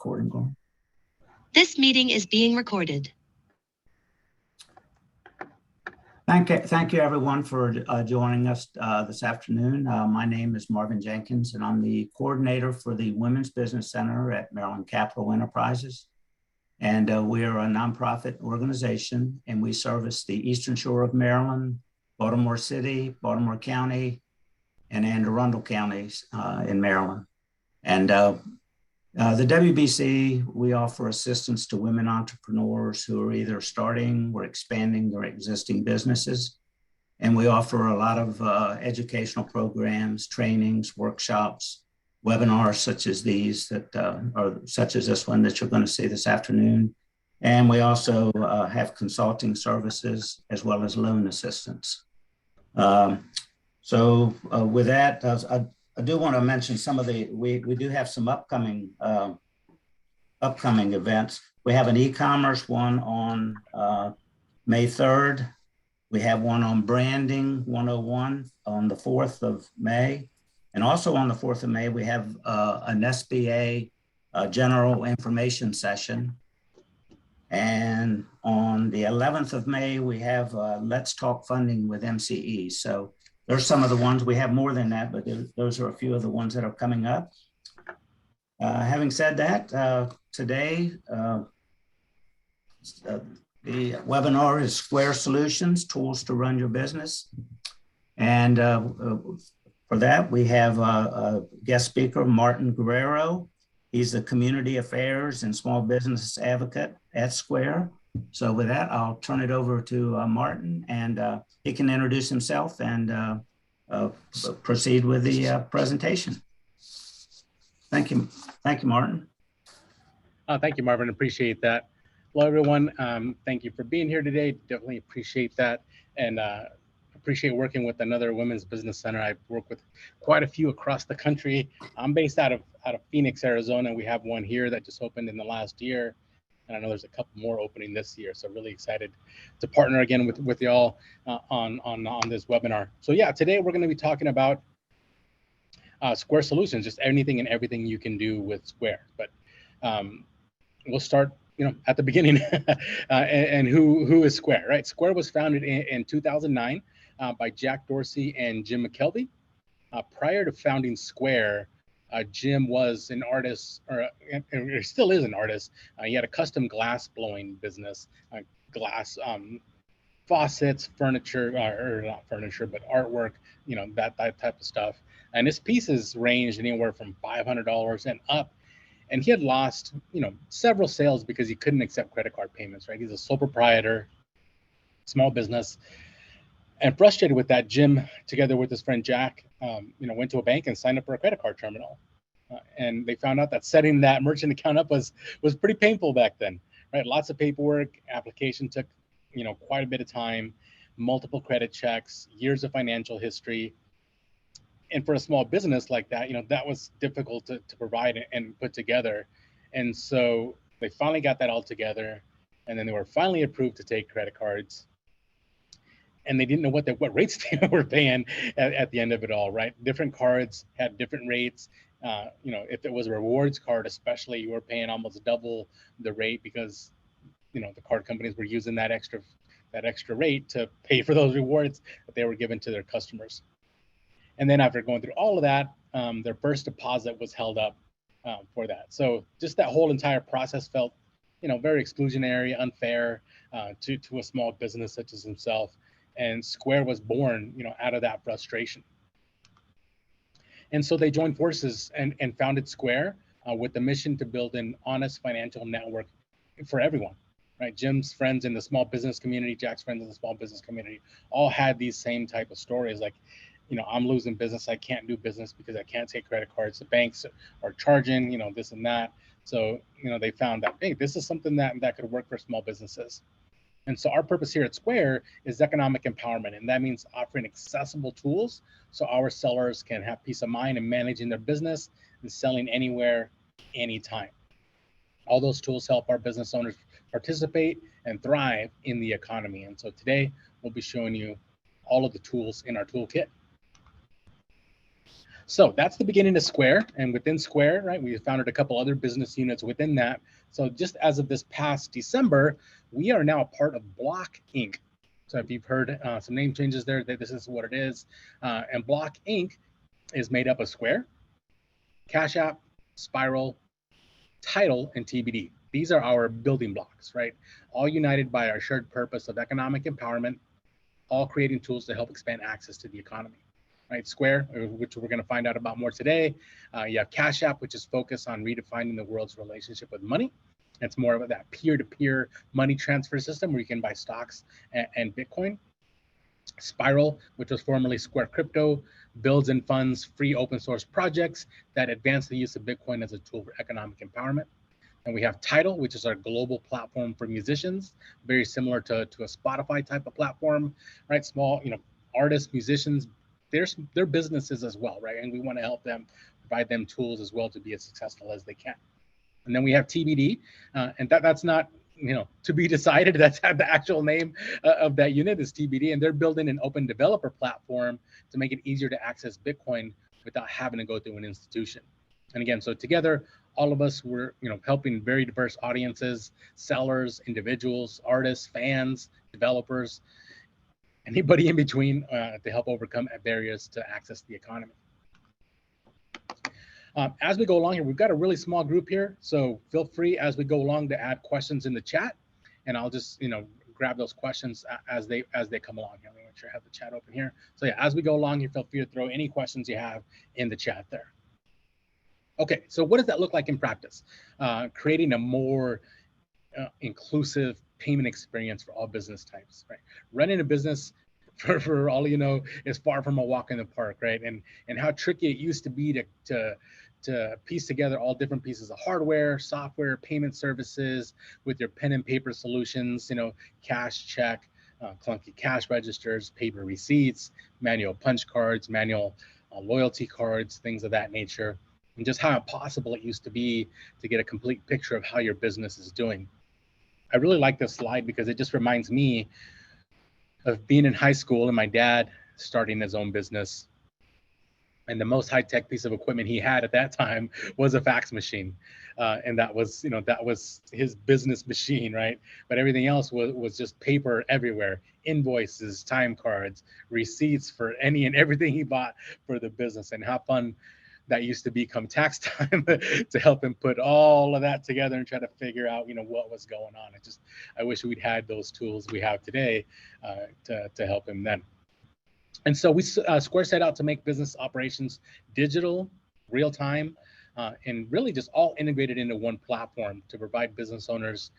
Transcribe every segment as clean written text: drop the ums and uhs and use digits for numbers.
recording going. This meeting is being recorded. Thank you everyone for joining us this afternoon. My name is Marvin Jenkins, and I'm the coordinator for the Women's Business Center at Maryland Capital Enterprises. And we are a nonprofit organization, and we service the Eastern Shore of Maryland, Baltimore City, Baltimore County, and Anne Arundel counties in Maryland. And the WBC, we offer assistance to women entrepreneurs who are either starting or expanding their existing businesses. And we offer a lot of educational programs, trainings, workshops, webinars such as these such as this one that you're going to see this afternoon. And we also have consulting services as well as loan assistance. With that, I do want to mention some of we do have some upcoming events. We have an e-commerce one on May 3rd. We have one on Branding 101 on the 4th of May. And also on the 4th of May, we have an SBA general information session. And on the 11th of May, we have Let's Talk Funding with MCE. So there's some of the ones. We have more than that, but those are a few of the ones that are coming up. Having said that, today, the webinar is Square Solutions, Tools to Run Your Business. And for that, we have a guest speaker, Martin Guerrero. He's the Community Affairs and Small Business Advocate at Square. So with that, I'll turn it over to Martin, and he can introduce himself and proceed with the presentation. Thank you. Thank you, Martin. Thank you, Marvin. Appreciate that. Hello, everyone. Thank you for being here today. Definitely appreciate that. And appreciate working with another women's business center. I work with quite a few across the country. I'm based out of Phoenix, Arizona. We have one here that just opened in the last year. And I know there's a couple more opening this year. So really excited to partner again with y'all on this webinar. So yeah, today we're going to be talking about Square Solutions, just anything and everything you can do with Square. But we'll start at the beginning. And who is Square, right? Square was founded in 2009 by Jack Dorsey and Jim McKelvey. Prior to founding Square, Jim was an artist, or still is an artist. He had a custom glass blowing business, glass faucets, furniture, or not furniture, but artwork, that type of stuff. And his pieces ranged anywhere from $500 and up. And he had lost, several sales because he couldn't accept credit card payments, right? He's a sole proprietor, small business. And frustrated with that, Jim, together with his friend Jack, went to a bank and signed up for a credit card terminal. And they found out that setting that merchant account up was pretty painful back then, right? Lots of paperwork, application took, quite a bit of time, multiple credit checks, years of financial history. And for a small business like that, that was difficult to provide and put together. And so they finally got that all together. And then they were finally approved to take credit cards. And they didn't know what rates they were paying at the end of it all, right? Different cards had different rates. If it was a rewards card, especially, you were paying almost double the rate because, the card companies were using that extra rate to pay for those rewards that they were giving to their customers. And then after going through all of that, their first deposit was held up for that. So just that whole entire process felt, very exclusionary, unfair to a small business such as himself. And Square was born, out of that frustration. And so they joined forces and founded Square with the mission to build an honest financial network for everyone, right? Jim's friends in the small business community, Jack's friends in the small business community, all had these same type of stories. Like, I'm losing business. I can't do business because I can't take credit cards. The banks are charging, this and that. So, they found that, hey, this is something that could work for small businesses. And so our purpose here at Square is economic empowerment. And that means offering accessible tools so our sellers can have peace of mind in managing their business and selling anywhere, anytime. All those tools help our business owners participate and thrive in the economy. And so today we'll be showing you all of the tools in our toolkit. So that's the beginning of Square, and within Square, right, we founded a couple other business units within that. So just as of this past December, we are now a part of Block Inc. So if you've heard some name changes there, this is what it is. And Block Inc. is made up of Square, Cash App, Spiral, Tidal, and TBD. These are our building blocks, right? All united by our shared purpose of economic empowerment, all creating tools to help expand access to the economy. Right, Square, which we're going to find out about more today. You have Cash App, which is focused on redefining the world's relationship with money. It's more of that peer-to-peer money transfer system where you can buy stocks and Bitcoin. Spiral, which was formerly Square Crypto, builds and funds free open source projects that advance the use of Bitcoin as a tool for economic empowerment. And we have Tidal, which is our global platform for musicians, very similar to a Spotify type of platform, right? Small, artists, musicians, their businesses as well, right? And we want to help them, provide them tools as well to be as successful as they can. And then we have TBD, and that's not, to be decided. That's the actual name of that unit is TBD, and they're building an open developer platform to make it easier to access Bitcoin without having to go through an institution. And again, so together, all of us were, helping very diverse audiences, sellers, individuals, artists, fans, developers, anybody in between to help overcome barriers to access the economy. As we go along here, we've got a really small group here, so feel free as we go along to add questions in the chat, and I'll just grab those questions as they come along. Let me make sure I have the chat open here. So yeah, as we go along, you feel free to throw any questions you have in the chat there. Okay, so what does that look like in practice? Creating a more inclusive payment experience for all business types, right? Running a business, for all you know, is far from a walk in the park, right? And how tricky it used to be to piece together all different pieces of hardware, software, payment services with your pen and paper solutions, cash check, clunky cash registers, paper receipts, manual punch cards, manual loyalty cards, things of that nature, and just how impossible it used to be to get a complete picture of how your business is doing. I really like this slide because it just reminds me of being in high school and my dad starting his own business. And the most high-tech piece of equipment he had at that time was a fax machine. And that was, that was his business machine, right? But everything else was just paper everywhere, invoices, time cards, receipts for any and everything he bought for the business. And how fun that used to be come tax time to help him put all of that together and try to figure out, what was going on. I wish we'd had those tools we have today to help him then. And so Square set out to make business operations digital, real time, and really just all integrated into one platform to provide business owners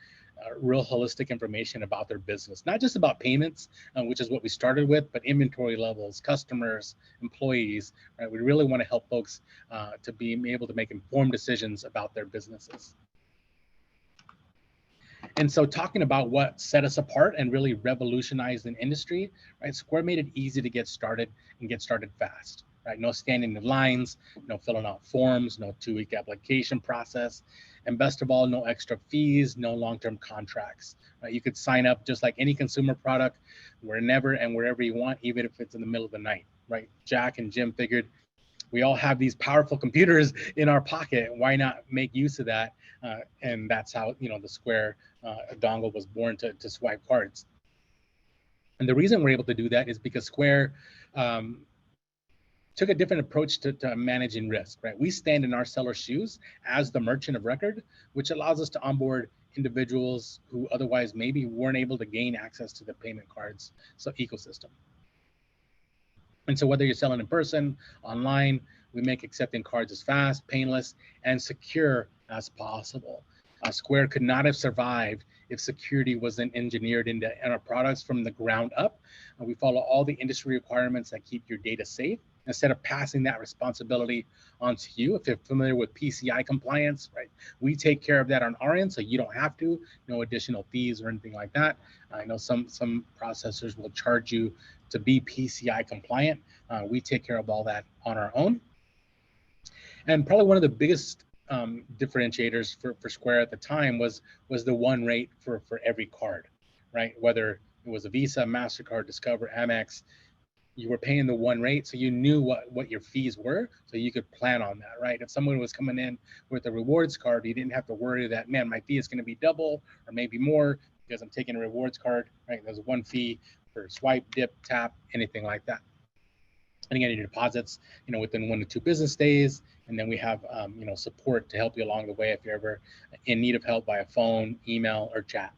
real holistic information about their business, not just about payments, which is what we started with, but inventory levels, customers, employees, right? We really want to help folks to be able to make informed decisions about their businesses. And so talking about what set us apart and really revolutionized an industry, right? Square made it easy to get started and get started fast, right? No standing in lines, no filling out forms, no 2-week application process. And best of all, no extra fees, no long-term contracts. Right? You could sign up just like any consumer product whenever and wherever you want, even if it's in the middle of the night, right? Jack and Jim figured we all have these powerful computers in our pocket. Why not make use of that? And that's how, the Square dongle was born to swipe cards. And the reason we're able to do that is because Square took a different approach to managing risk, right? We stand in our seller's shoes as the merchant of record, which allows us to onboard individuals who otherwise maybe weren't able to gain access to the payment cards ecosystem. And so whether you're selling in person, online, we make accepting cards as fast, painless, and secure as possible. Square could not have survived if security wasn't engineered into our products from the ground up. We follow all the industry requirements that keep your data safe instead of passing that responsibility onto you. If you're familiar with PCI compliance, right, we take care of that on our end, so you don't have to, no additional fees or anything like that. I know some processors will charge you to be PCI compliant. We take care of all that on our own. And probably one of the biggest differentiators for Square at the time was the one rate for every card, right? Whether it was a Visa, MasterCard, Discover, Amex, you were paying the one rate, so you knew what your fees were, so you could plan on that, right? If someone was coming in with a rewards card, you didn't have to worry that, man, my fee is going to be double or maybe more because I'm taking a rewards card, right? There's one fee for swipe, dip, tap, anything like that. And again, your deposits, within 1 to 2 business days, and then we have support to help you along the way if you're ever in need of help via phone, email, or chat.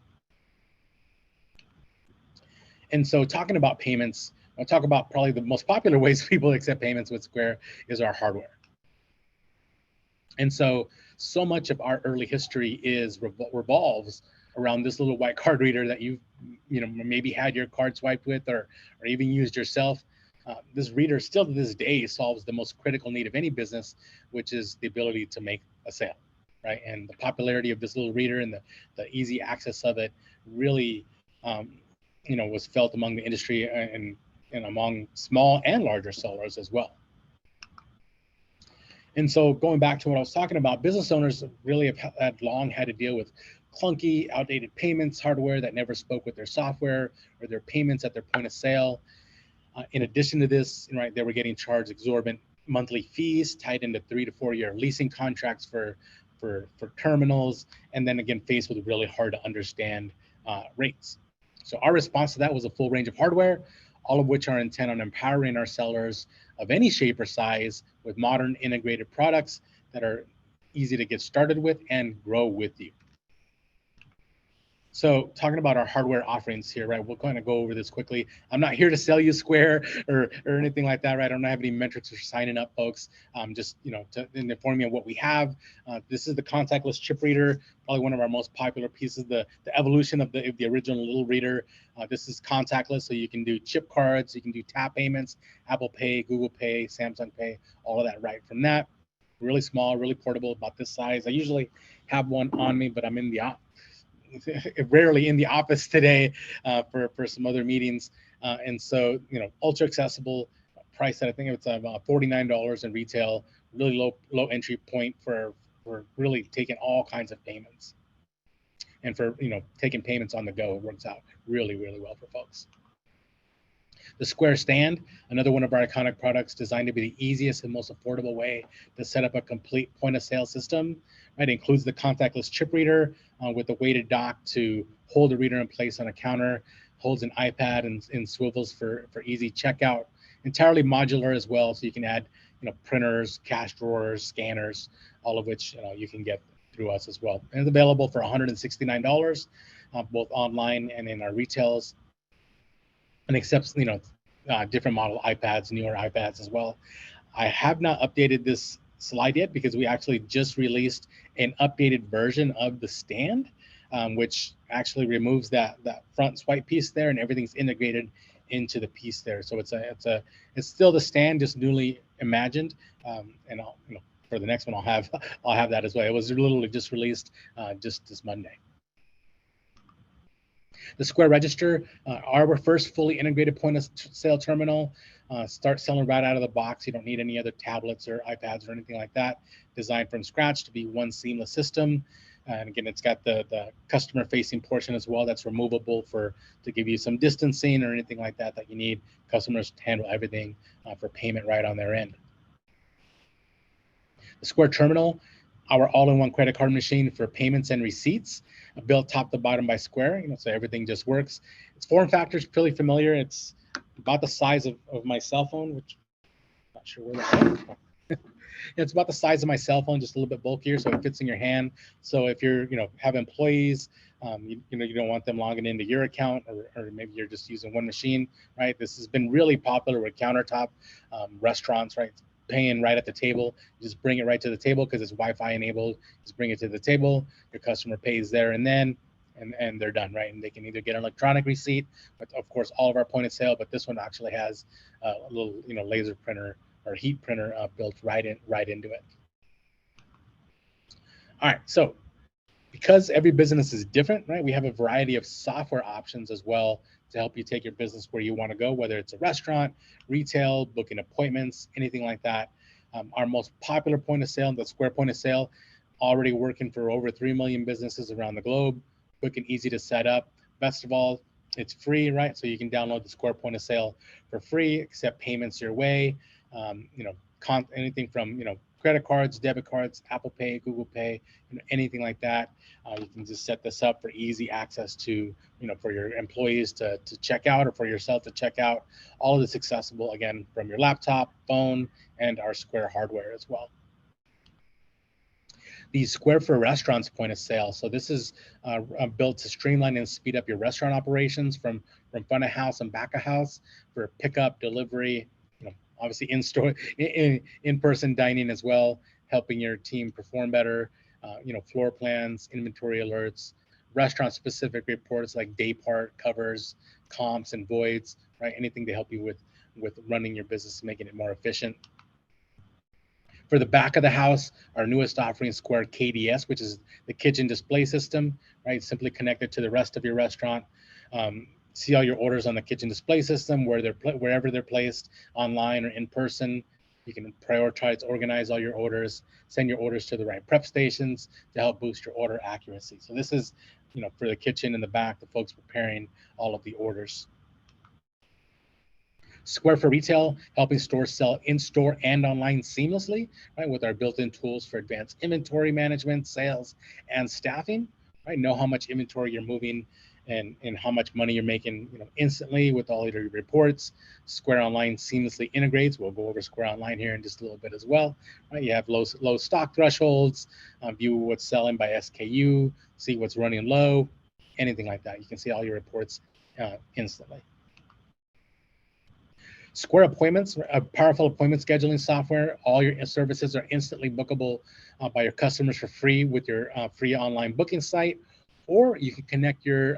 And so talking about payments, I'll talk about probably the most popular ways people accept payments with Square is our hardware. And so much of our early history revolves around this little white card reader that you've maybe had your card swiped with or even used yourself. This reader still to this day solves the most critical need of any business, which is the ability to make a sale, right? And the popularity of this little reader and the easy access of it really was felt among the industry and among small and larger sellers as well. And so going back to what I was talking about, business owners really have long had to deal with clunky, outdated payments hardware that never spoke with their software or their payments at their point of sale. In addition to this, right, they were getting charged exorbitant monthly fees tied into 3 to 4 year leasing contracts for terminals, and then again faced with really hard to understand rates. So our response to that was a full range of hardware, all of which are intent on empowering our sellers of any shape or size with modern integrated products that are easy to get started with and grow with you. So talking about our hardware offerings here, right, we'll kind of go over this quickly. I'm not here to sell you Square or anything like that, right? I don't have any metrics for signing up, folks. Just, to inform you of what we have. This is the contactless chip reader, probably one of our most popular pieces, the evolution of the original little reader. This is contactless, so you can do chip cards, you can do tap payments, Apple Pay, Google Pay, Samsung Pay, all of that right from that. Really small, really portable, about this size. I usually have one on me, but I'm rarely in the office today for some other meetings, and so ultra accessible, price that I think it's about $49 in retail. Really low entry point for really taking all kinds of payments, and for taking payments on the go. It works out really well for folks. The Square Stand, another one of our iconic products, designed to be the easiest and most affordable way to set up a complete point of sale system. Right, it includes the contactless chip reader with a weighted dock to hold the reader in place on a counter, holds an iPad and swivels for easy checkout. Entirely modular as well, so you can add printers, cash drawers, scanners, all of which you can get through us as well. And it's available for $169, both online and in our retails, and accepts different model iPads, newer iPads as well. I have not updated this slide yet because we actually just released an updated version of the stand, which actually removes that front swipe piece there, and everything's integrated into the piece there. So it's still the stand, just newly imagined. And I'll, for the next one, I'll have that as well. It was literally just released just this Monday. The Square Register, our first fully integrated point of sale terminal. Start selling right out of the box. You don't need any other tablets or iPads or anything like that. Designed from scratch to be one seamless system. And again, it's got the customer facing portion as well that's removable to give you some distancing or anything like that you need. Customers to handle everything for payment right on their end. The Square Terminal, our all-in-one credit card machine for payments and receipts, built top to bottom by Square, so everything just works. Its form factor is pretty familiar. It's about the size of my cell phone, which I'm not sure where that is. It's about the size of my cell phone, just a little bit bulkier, so it fits in your hand. So if you're, have employees, you don't want them logging into your account, or maybe you're just using one machine, right? This has been really popular with countertop restaurants, right? Paying right at the table. You just bring it right to the table because it's Wi-Fi enabled. Just bring it to the table. Your customer pays there and then, and they're done, right? And they can either get an electronic receipt, but of course all of our point of sale, but this one actually has a little laser printer or heat printer built right into it. All right, so because every business is different, right? We have a variety of software options as well to help you take your business where you want to go, whether it's a restaurant, retail, booking appointments, anything like that. Our most popular point of sale, the Square point of sale, already working for over 3 million businesses around the globe, quick and easy to set up. Best of all, It's free, right? So you can download the Square point of sale for free, accept payments your way. You know, anything from, you know, credit cards, debit cards, Apple Pay, Google Pay, you know, anything like that. You can just set this up for easy access to, you know, for your employees to check out or for yourself to check out. All of this accessible, again, from your laptop, phone, and our Square hardware as well. The Square for Restaurants point of sale. So this is built to streamline and speed up your restaurant operations from front of house and back of house for pickup, delivery, you know, obviously in-store, in-person dining as well, helping your team perform better, you know, floor plans, inventory alerts, restaurant-specific reports like day part covers, comps and voids, right? Anything to help you with running your business, making it more efficient. For the back of the house, our newest offering is Square KDS, which is the kitchen display system, right? Simply connected to the rest of your restaurant. See all your orders on the kitchen display system, wherever they're placed, online or in person. You can prioritize, organize all your orders, send your orders to the right prep stations to help boost your order accuracy. So this is, you know, for the kitchen in the back, the folks preparing all of the orders. Square for Retail, helping stores sell in-store and online seamlessly, right? With our built-in tools for advanced inventory management, sales, and staffing, right? Know how much inventory you're moving and how much money you're making, you know, instantly with all of your reports. Square Online seamlessly integrates. We'll go over Square Online here in just a little bit as well, right? You have low stock thresholds, view what's selling by SKU, see what's running low, anything like that. You can see all your reports instantly. Square Appointments, a powerful appointment scheduling software. All your services are instantly bookable by your customers for free with your free online booking site, or you can connect your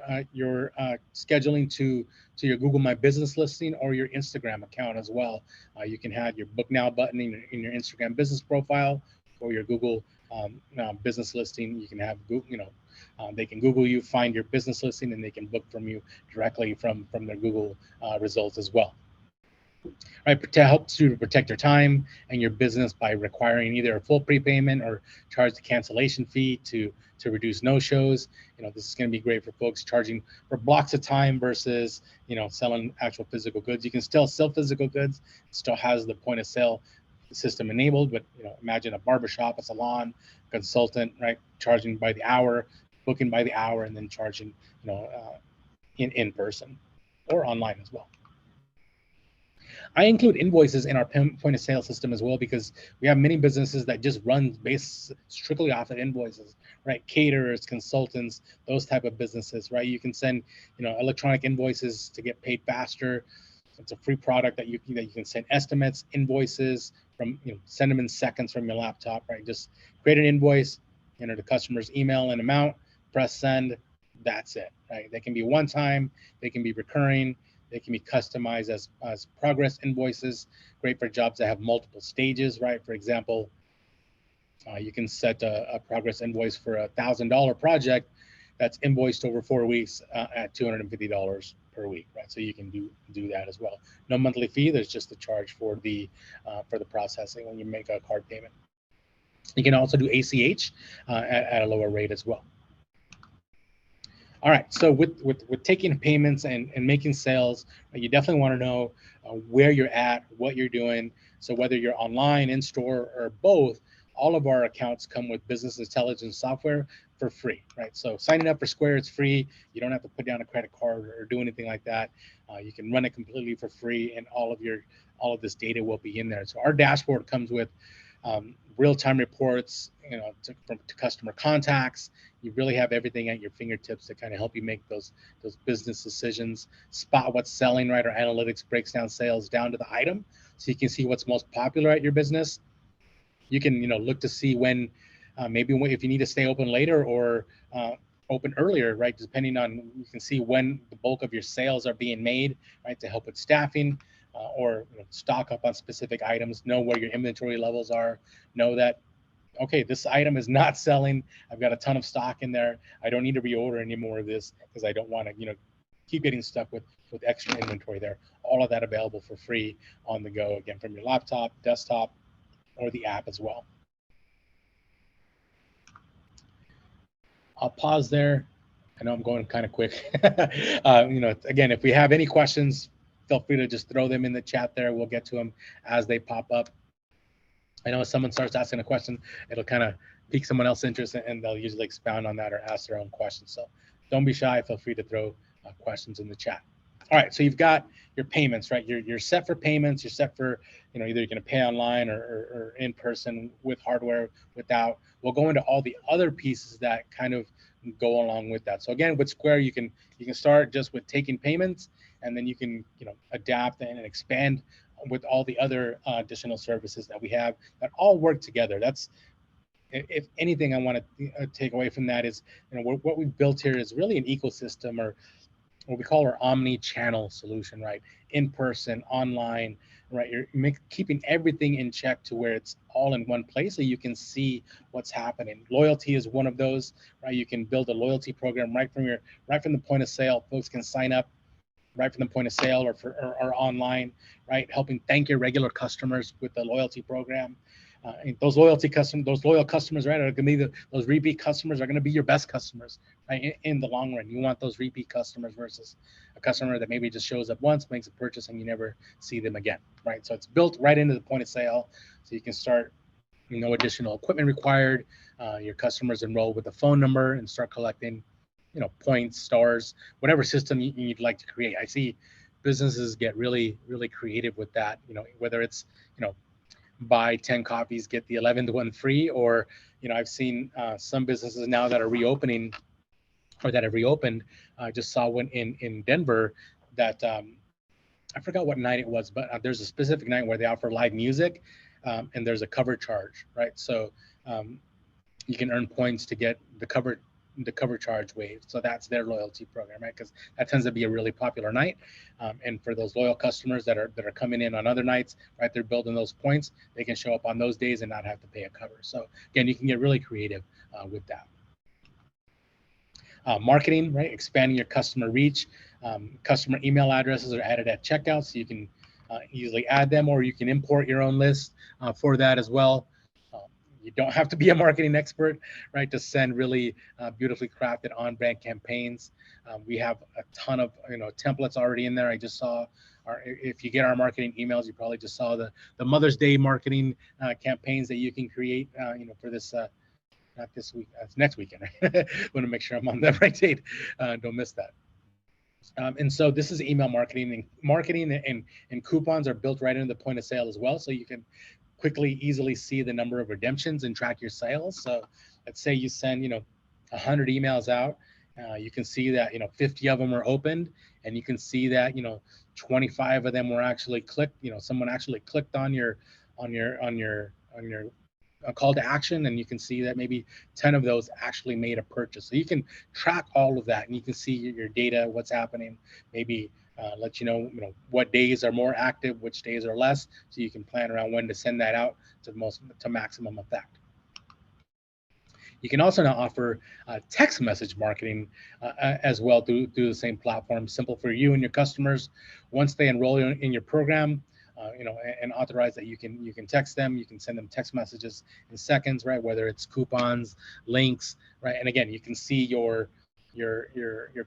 scheduling to your Google My Business listing or your Instagram account as well. You can have your Book Now button in your Instagram business profile or your Google business listing. You can have Google, you know, they can Google you, find your business listing, and they can book from you directly from their Google results as well. Right, to help to protect your time and your business by requiring either a full prepayment or charge the cancellation fee to reduce no-shows. You know, this is going to be great for folks charging for blocks of time versus, you know, selling actual physical goods. You can still sell physical goods, it still has the point of sale system enabled, but, you know, imagine a barbershop, a salon, consultant, right, charging by the hour, booking by the hour, and then charging, you know, in person or online as well. I include invoices in our point of sale system as well, because we have many businesses that just run based strictly off of invoices, right? Caterers, consultants, those type of businesses, right? You can send, you know, electronic invoices to get paid faster. It's a free product that you can send estimates, invoices from, you know, send them in seconds from your laptop, right? Just create an invoice, enter the customer's email and amount, press send. That's it, right? They can be one time, they can be recurring. They can be customized as progress invoices, great for jobs that have multiple stages, right? For example, you can set a progress invoice for a $1,000 project that's invoiced over 4 weeks at $250 per week, right? So you can do that as well. No monthly fee. There's just a charge for the processing when you make a card payment. You can also do ACH at a lower rate as well. All right, so with taking payments and making sales, you definitely want to know where you're at, what you're doing. So whether you're online, in store, or both, all of our accounts come with business intelligence software for free, right? So signing up for Square, it's free. You don't have to put down a credit card or do anything like that. You can run it completely for free, and all of this data will be in there. So our dashboard comes with real-time reports, you know, to customer contacts. You really have everything at your fingertips to kind of help you make those business decisions. Spot what's selling, right? Our analytics breaks down sales down to the item, so you can see what's most popular at your business. You can, you know, look to see when maybe if you need to stay open later or open earlier, right? Depending on, you can see when the bulk of your sales are being made, right? To help with staffing. Or, you know, stock up on specific items, know where your inventory levels are, know that, okay, this item is not selling. I've got a ton of stock in there. I don't need to reorder any more of this because I don't want to, you know, keep getting stuck with extra inventory there. All of that available for free on the go, again, from your laptop, desktop, or the app as well. I'll pause there. I know I'm going kind of quick. Again, if we have any questions, feel free to just throw them in the chat there. We'll get to them as they pop up. I know if someone starts asking a question, it'll kind of pique someone else's interest, and they'll usually expound on that or ask their own questions. So don't be shy. Feel free to throw questions in the chat. All right, so you've got your payments, right? You're set for payments. You're set for, either you're going to pay online or in person, with hardware, without. We'll go into all the other pieces that kind of go along with that. So again, with Square, you can start just with taking payments, and then you can adapt and expand with all the other additional services that we have that all work together. That's, if anything, I want to take away from that is, what we've built here is really an ecosystem, or what we call our omni-channel solution, right? In person, online, right? You're keeping everything in check to where it's all in one place, so you can see what's happening. Loyalty is one of those, right? You can build a loyalty program right from the point of sale. Folks can sign up right from the point of sale or online, right? Helping thank your regular customers with the loyalty program. And those loyal customers, right, are going to be those repeat customers are going to be your best customers, right? In the long run, you want those repeat customers versus a customer that maybe just shows up once, makes a purchase, and you never see them again, right? So it's built right into the point of sale, so you can start, no additional equipment required. Your customers enroll with a phone number and start collecting, points, stars, whatever system you'd like to create. I see businesses get really, really creative with that. Whether it's, buy 10 copies, get the 11th one free, or, I've seen some businesses now that are reopening or that have reopened. I just saw one in Denver that I forgot what night it was, but there's a specific night where they offer live music, and there's a cover charge, right? So you can earn points to get the cover charge waived. So that's their loyalty program, right? Because that tends to be a really popular night. And for those loyal customers that are coming in on other nights, right, they're building those points. They can show up on those days and not have to pay a cover. So again, you can get really creative with that. Marketing, right? Expanding your customer reach. Customer email addresses are added at checkout, so you can easily add them, or you can import your own list for that as well. You don't have to be a marketing expert, right, to send really beautifully crafted on-brand campaigns. We have a ton of templates already in there. I just saw if you get our marketing emails, you probably just saw the Mother's Day marketing campaigns that you can create, for this. Not this week, it's next weekend. I want to make sure I'm on the right date. Don't miss that. And so this is email marketing, and coupons are built right into the point of sale as well, so you can quickly, easily see the number of redemptions and track your sales. So let's say you send 100 emails out, you can see that 50 of them were opened, and you can see that 25 of them were actually clicked. Someone actually clicked on your call to action, and you can see that maybe 10 of those actually made a purchase. So you can track all of that, and you can see your data, what's happening, maybe let you know what days are more active, which days are less, so you can plan around when to send that out to maximum effect. You can also now offer text message marketing as well through the same platform. Simple for you and your customers. Once they enroll in your program, and authorize that you can text them, you can send them text messages in seconds, right? Whether it's coupons, links, right? And again, you can see your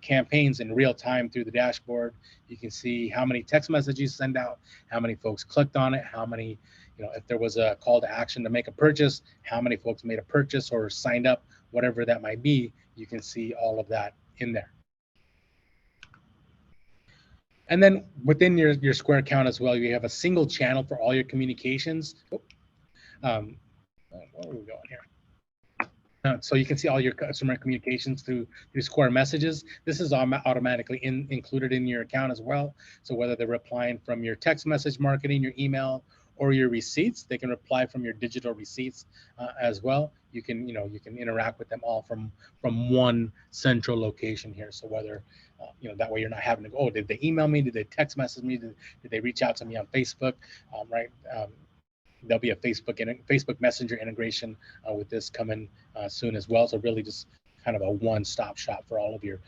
campaigns in real time through the dashboard. You can see how many text messages you send out, how many folks clicked on it, how many, if there was a call to action to make a purchase, how many folks made a purchase or signed up, whatever that might be. You can see all of that in there. And then within your Square account as well, you have a single channel for all your communications. Where are we going here? So you can see all your customer communications through Square messages. This is automatically included in your account as well. So whether they're replying from your text message marketing, your email, or your receipts, they can reply from your digital receipts as well. You can interact with them all from one central location here. So whether that way you're not having to go, oh, did they email me? Did they text message me? Did they reach out to me on Facebook? Right? There'll be a Facebook Messenger integration with this coming soon as well. So really just kind of a one-stop shop for all of your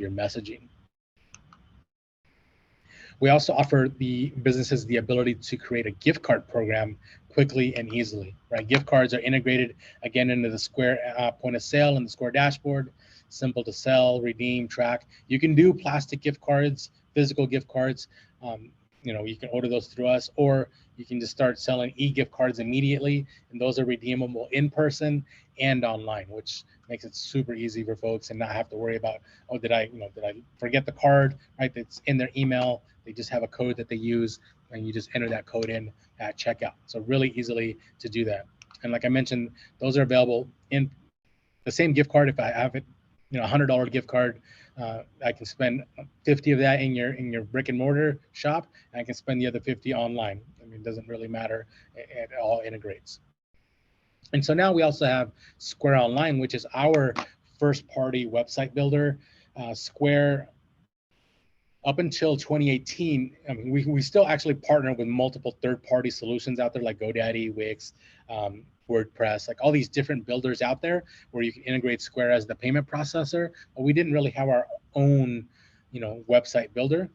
messaging. We also offer the businesses the ability to create a gift card program quickly and easily, right? Gift cards are integrated again into the Square point of sale and the Square dashboard. simple to sell, redeem, track. You can do plastic gift cards, physical gift cards. You can order those through us, or you can just start selling e-gift cards immediately, and those are redeemable in person and online, which makes it super easy for folks and not have to worry about, oh, did I forget the card, right? It's in their email. They just have a code that they use, and you just enter that code in at checkout. So really easily to do that. And like I mentioned, those are available in the same gift card. If I have it, $100 gift card, I can spend 50 of that in your brick and mortar shop, and I can spend the other 50 online. I mean, it doesn't really matter. It all integrates. And so now we also have Square Online, which is our first party website builder. Square, up until 2018, I mean, we still actually partner with multiple third-party solutions out there like GoDaddy, Wix, WordPress, like all these different builders out there where you can integrate Square as the payment processor, but we didn't really have our own, website builder.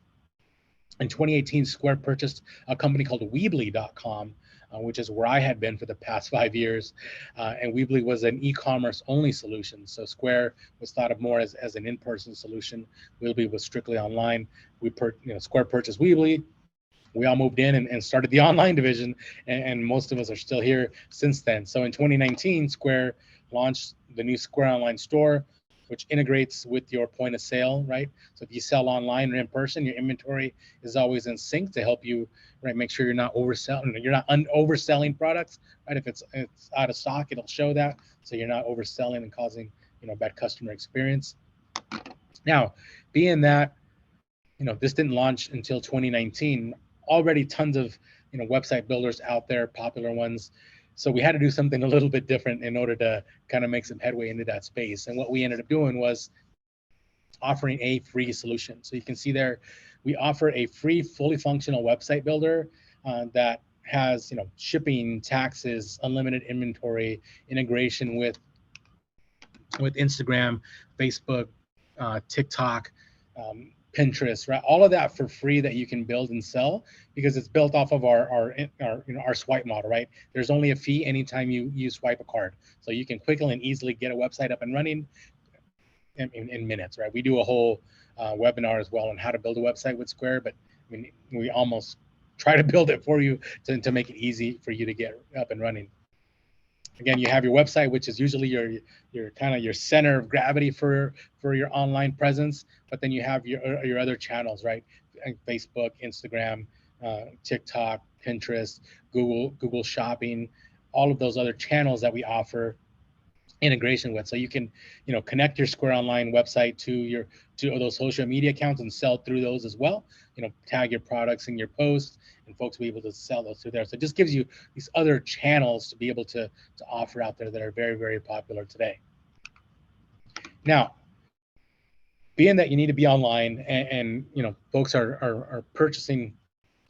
In 2018, Square purchased a company called Weebly.com, which is where I had been for the past 5 years. And Weebly was an e-commerce only solution. So Square was thought of more as an in-person solution. Weebly was strictly online. Square purchased Weebly. We all moved in and started the online division, and most of us are still here since then. So in 2019, Square launched the new Square Online store, which integrates with your point of sale, right? So if you sell online or in person, your inventory is always in sync to help you, right, make sure you're not overselling, overselling products, right? If it's out of stock, it'll show that, so you're not overselling and causing, bad customer experience. Now, being that, this didn't launch until 2019, already tons of, website builders out there, popular ones. So we had to do something a little bit different in order to kind of make some headway into that space. And what we ended up doing was offering a free solution. So you can see there, we offer a free, fully functional website builder that has, shipping, taxes, unlimited inventory, integration with Instagram, Facebook, TikTok, Pinterest, right? All of that for free that you can build and sell, because it's built off of our swipe model, right? There's only a fee anytime you swipe a card, so you can quickly and easily get a website up and running in minutes, right? We do a whole webinar as well on how to build a website with Square, but I mean, we almost try to build it for you to make it easy for you to get up and running. Again, you have your website, which is usually your kind of your center of gravity for your online presence, but then you have your other channels, right? Facebook, Instagram, TikTok, Pinterest, Google Shopping, all of those other channels that we offer integration with. So you can, connect your Square Online website to those social media accounts and sell through those as well. Tag your products in your posts, and folks will be able to sell those through there. So it just gives you these other channels to be able to offer out there that are very, very popular today. Now, being that you need to be online and folks are purchasing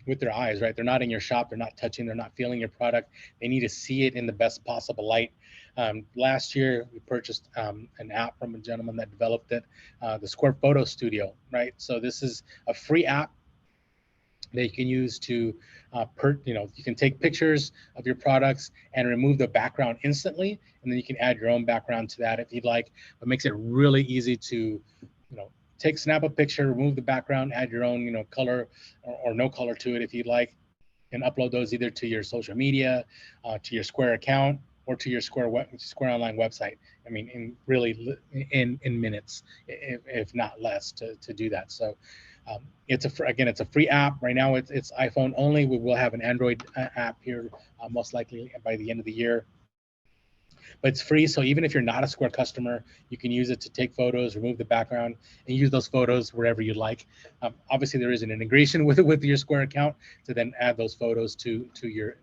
with their eyes, right? They're not in your shop, they're not touching, they're not feeling your product. They need to see it in the best possible light. Last year, we purchased an app from a gentleman that developed it, the Square Photo Studio, right? So this is a free app that you can use to, you can take pictures of your products and remove the background instantly, and then you can add your own background to that if you'd like. It makes it really easy to, snap a picture, remove the background, add your own, color or no color to it if you'd like, and upload those either to your social media, to your Square account, or to your Square Online website. I mean, in minutes, if not less, to do that. So it's a free app right now. It's iPhone only. We will have an Android app here most likely by the end of the year. But it's free, so even if you're not a Square customer, you can use it to take photos, remove the background, and use those photos wherever you like. Obviously, there is an integration with your Square account to then add those photos to your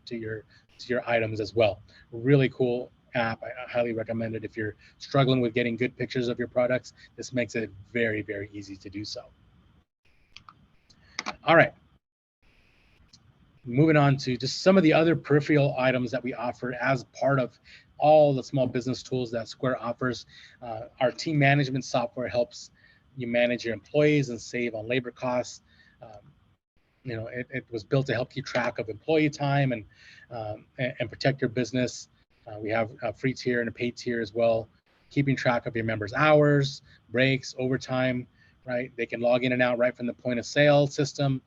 items as well. Really cool app. I highly recommend it if you're struggling with getting good pictures of your products. This makes it very, very easy to do so. All right. Moving on to just some of the other peripheral items that we offer as part of all the small business tools that Square offers. Our team management software helps you manage your employees and save on labor costs. It was built to help keep track of employee time and protect your business. We have a free tier and a paid tier as well. keeping track of your members' hours, breaks, overtime, right? They can log in and out right from the point of sale system,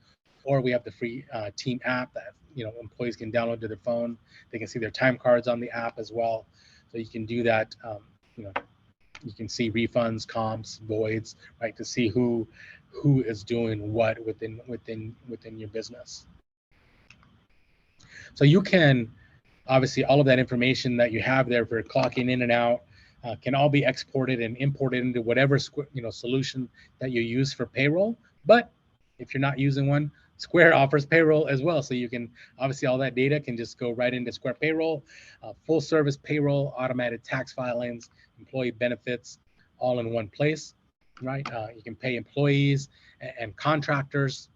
or we have the free team app that employees can download to their phone. They can see their time cards on the app as well. So you can do that. You can see refunds, comps, voids, right, to see who is doing what within your business. So you can obviously all of that information that you have there for clocking in and out can all be exported and imported into whatever solution that you use for payroll. But if you're not using one, Square offers payroll as well. So you can obviously all that data can just go right into Square Payroll, full service payroll, automated tax filings, employee benefits, all in one place, right? You can pay employees and contractors,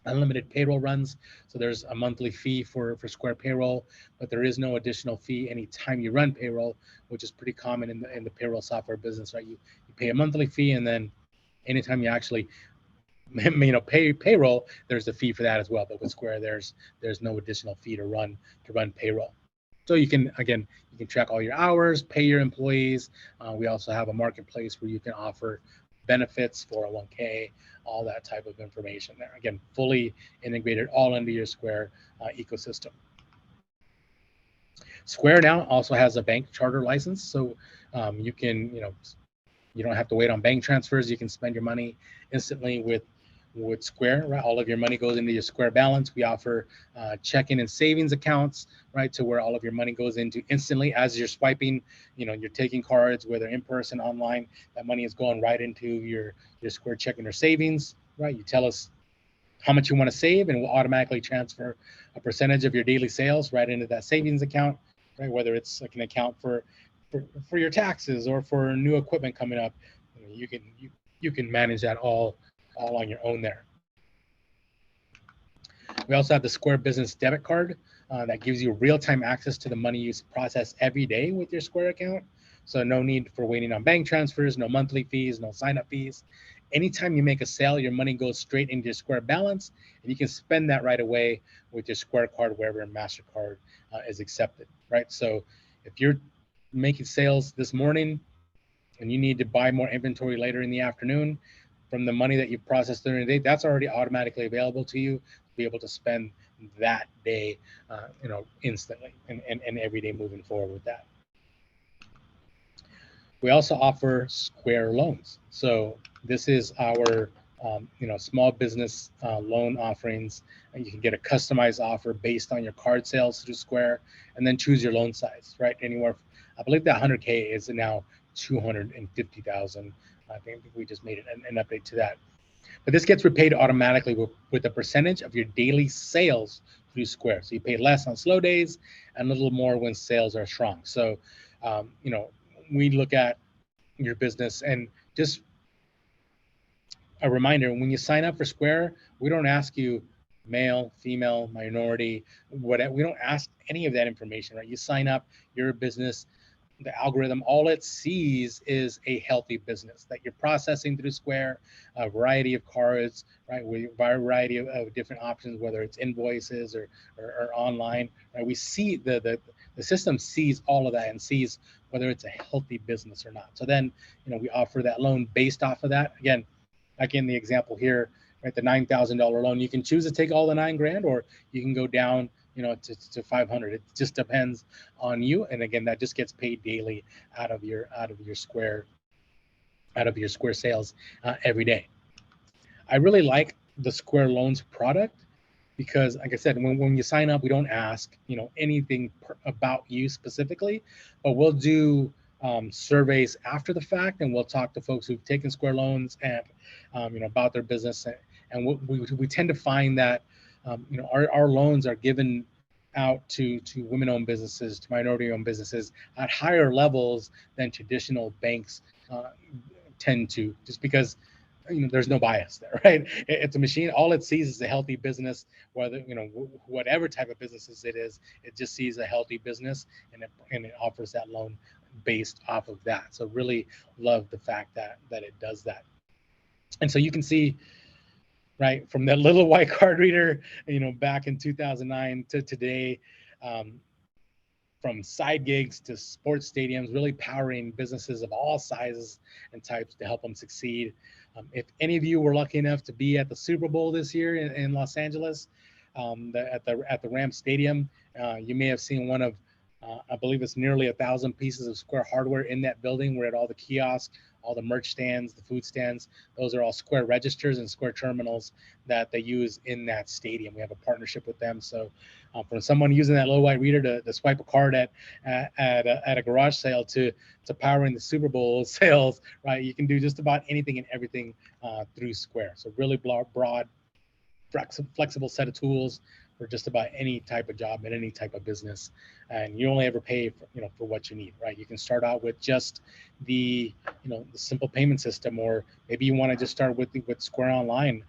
unlimited payroll runs. So there's a monthly fee for Square Payroll, but there is no additional fee anytime you run payroll, which is pretty common in the payroll software business, right? You pay a monthly fee, and then anytime you actually pay payroll, there's a fee for that as well. But with Square, there's no additional fee to run payroll. So you can track all your hours, pay your employees. We also have a marketplace where you can offer benefits, 401k, all that type of information there. Again, fully integrated all into your Square ecosystem. Square now also has a bank charter license, so you can, you don't have to wait on bank transfers. You can spend your money instantly with Square, right? All of your money goes into your Square balance. We offer checking and savings accounts, right, to where all of your money goes into instantly as you're swiping. You're taking cards, whether in person, online. That money is going right into your Square checking or savings, right? You tell us how much you want to save, and we'll automatically transfer a percentage of your daily sales right into that savings account, right? Whether it's like an account for your taxes or for new equipment coming up, you can manage that all on your own there. We also have the Square Business Debit Card that gives you real-time access to the money you process every day with your Square account. So no need for waiting on bank transfers, no monthly fees, no sign-up fees. Anytime you make a sale, your money goes straight into your Square balance, and you can spend that right away with your Square card wherever MasterCard is accepted, right? So if you're making sales this morning and you need to buy more inventory later in the afternoon, from the money that you processed during the day, that's already automatically available to you to be able to spend that day, instantly and every day moving forward with that. We also offer Square loans. So this is our, small business loan offerings. And you can get a customized offer based on your card sales through Square, and then choose your loan size, right? Anywhere, I believe that 100K is now 250,000. I think we just made an update to that. But this gets repaid automatically with a percentage of your daily sales through Square. So you pay less on slow days and a little more when sales are strong. So, we look at your business, and just a reminder, when you sign up for Square, we don't ask you male, female, minority, whatever. We don't ask any of that information, right? You sign up, you're a business. The algorithm, all it sees is a healthy business that you're processing through Square, a variety of cards, right? With a variety of different options, whether it's invoices or online. Right? We see the system sees all of that and sees whether it's a healthy business or not. So then, we offer that loan based off of that. Again, like in the example here, right? The $9,000 loan, you can choose to take all the $9,000, or you can go down to 500. It just depends on you. And again, that just gets paid daily out of your Square sales every day. I really like the Square Loans product because, like I said, when you sign up, we don't ask anything about you specifically, but we'll do surveys after the fact, and we'll talk to folks who've taken Square Loans and about their business, and we tend to find that our loans are given out to women-owned businesses, to minority-owned businesses at higher levels than traditional banks tend to, just because there's no bias there, right? It's a machine. All it sees is a healthy business, whether whatever type of businesses it is. It just sees a healthy business, and it offers that loan based off of that. So really love the fact that it does that. And so you can see, right, from that little white card reader, back in 2009 to today, from side gigs to sports stadiums, really powering businesses of all sizes and types to help them succeed. If any of you were lucky enough to be at the Super Bowl this year in Los Angeles, at the Rams Stadium, you may have seen one of I believe it's nearly 1,000 pieces of Square hardware in that building. We're at all the kiosks, all the merch stands, the food stands. Those are all Square registers and Square terminals that they use in that stadium. We have a partnership with them. So from someone using that little white reader to swipe a card at a garage sale to powering the Super Bowl sales, right? You can do just about anything and everything through Square. So really broad, flexible set of tools for just about any type of job and any type of business, and you only ever pay for what you need, right? You can start out with just the the simple payment system, or maybe you want to just start with Square Online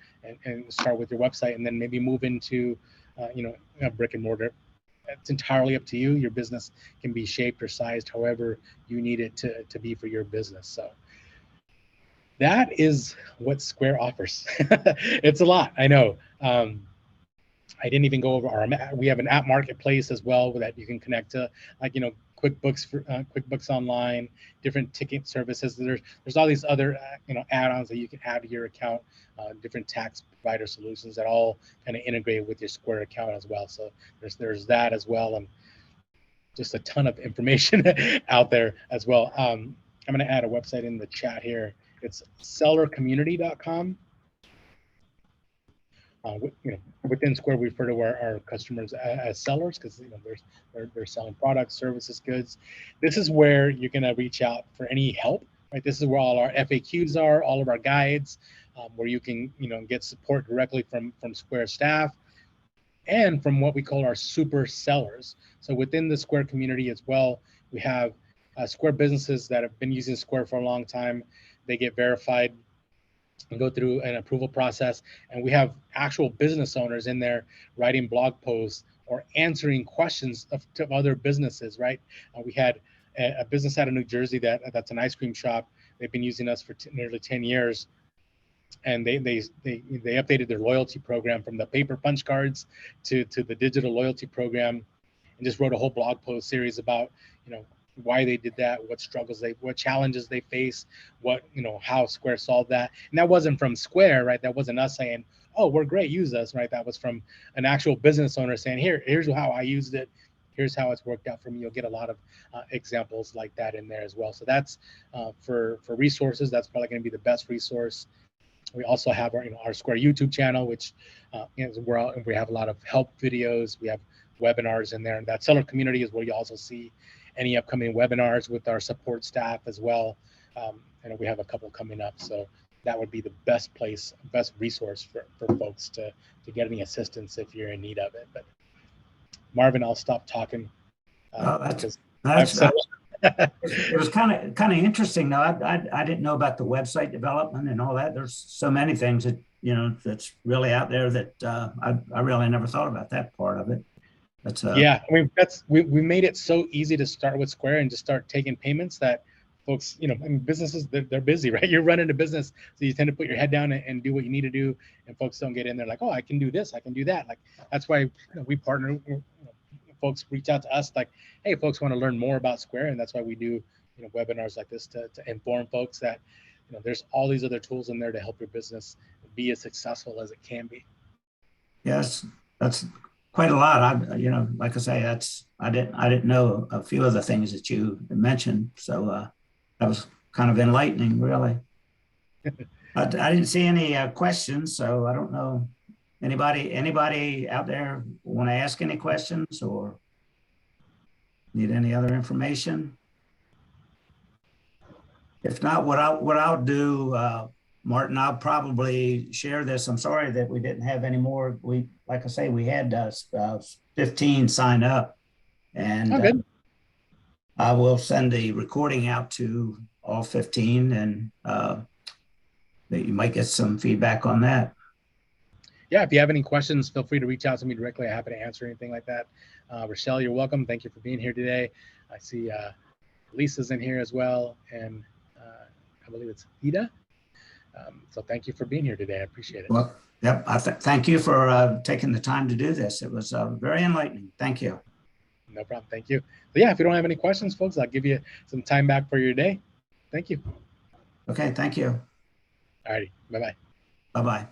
and start with your website, and then maybe move into brick and mortar. It's entirely up to you. Your business can be shaped or sized however you need it to be for your business. So that is what Square offers. It's a lot, I know. I didn't even go over we have an app marketplace as well that you can connect to, like, QuickBooks for QuickBooks Online, different ticket services. There's all these other add-ons that you can add to your account, different tax provider solutions that all kind of integrate with your Square account as well. So there's that as well, and just a ton of information out there as well. I'm going to add a website in the chat here. It's sellercommunity.com. Within Square, we refer to our customers as sellers because they're selling products, services, goods. This is where you're going to reach out for any help, right? This is where all our FAQs are, all of our guides, where you can get support directly from Square staff and from what we call our super sellers. So within the Square community as well, we have Square businesses that have been using Square for a long time. They get verified and go through an approval process, and we have actual business owners in there writing blog posts or answering questions of other businesses, right? We had a business out of New Jersey that's an ice cream shop. They've been using us for nearly 10 years, and they updated their loyalty program from the paper punch cards to the digital loyalty program, and just wrote a whole blog post series about why they did that, what challenges they face, how Square solved that. And that wasn't from Square, right? That wasn't us saying, oh, we're great, use us, right? That was from an actual business owner saying, here's how I used it. Here's how it's worked out for me. You'll get a lot of examples like that in there as well. So that's for resources. That's probably going to be the best resource. We also have our Square YouTube channel, which is where we have a lot of help videos. We have webinars in there, and that seller community is where you also see any upcoming webinars with our support staff as well. And we have a couple coming up, so that would be the best resource for folks to get any assistance if you're in need of it. But Marvin, I'll stop talking. It was kind of interesting though. I didn't know about the website development and all that. There's so many things that that's really out there that I really never thought about that part of it. Yeah, I mean, we made it so easy to start with Square and just start taking payments that folks, businesses, they're busy, right? You're running a business, so you tend to put your head down and do what you need to do, and folks don't get in there like, oh, I can do this, I can do that. Like, that's why we partner. Folks reach out to us like, hey, folks want to learn more about Square, and that's why we do webinars like this to inform folks that there's all these other tools in there to help your business be as successful as it can be. Yes, that's quite a lot. Like I say, I didn't know a few of the things that you mentioned, so that was kind of enlightening, really. I didn't see any questions, so I don't know. Anybody out there want to ask any questions or need any other information? If not, what I'll do, Martin, I'll probably share this. I'm sorry that we didn't have any more. Like I say, we had 15 sign up, and I will send the recording out to all 15, and that you might get some feedback on that. Yeah, if you have any questions, feel free to reach out to me directly. I'm happy to answer anything like that. Rochelle, you're welcome. Thank you for being here today. I see Lisa's in here as well, and I believe it's Ida. So thank you for being here today. I appreciate it. Well, yep. Thank you for taking the time to do this. It was very enlightening. Thank you. No problem. Thank you. But yeah, if you don't have any questions, folks, I'll give you some time back for your day. Thank you. Okay, thank you. All righty. Bye-bye. Bye-bye.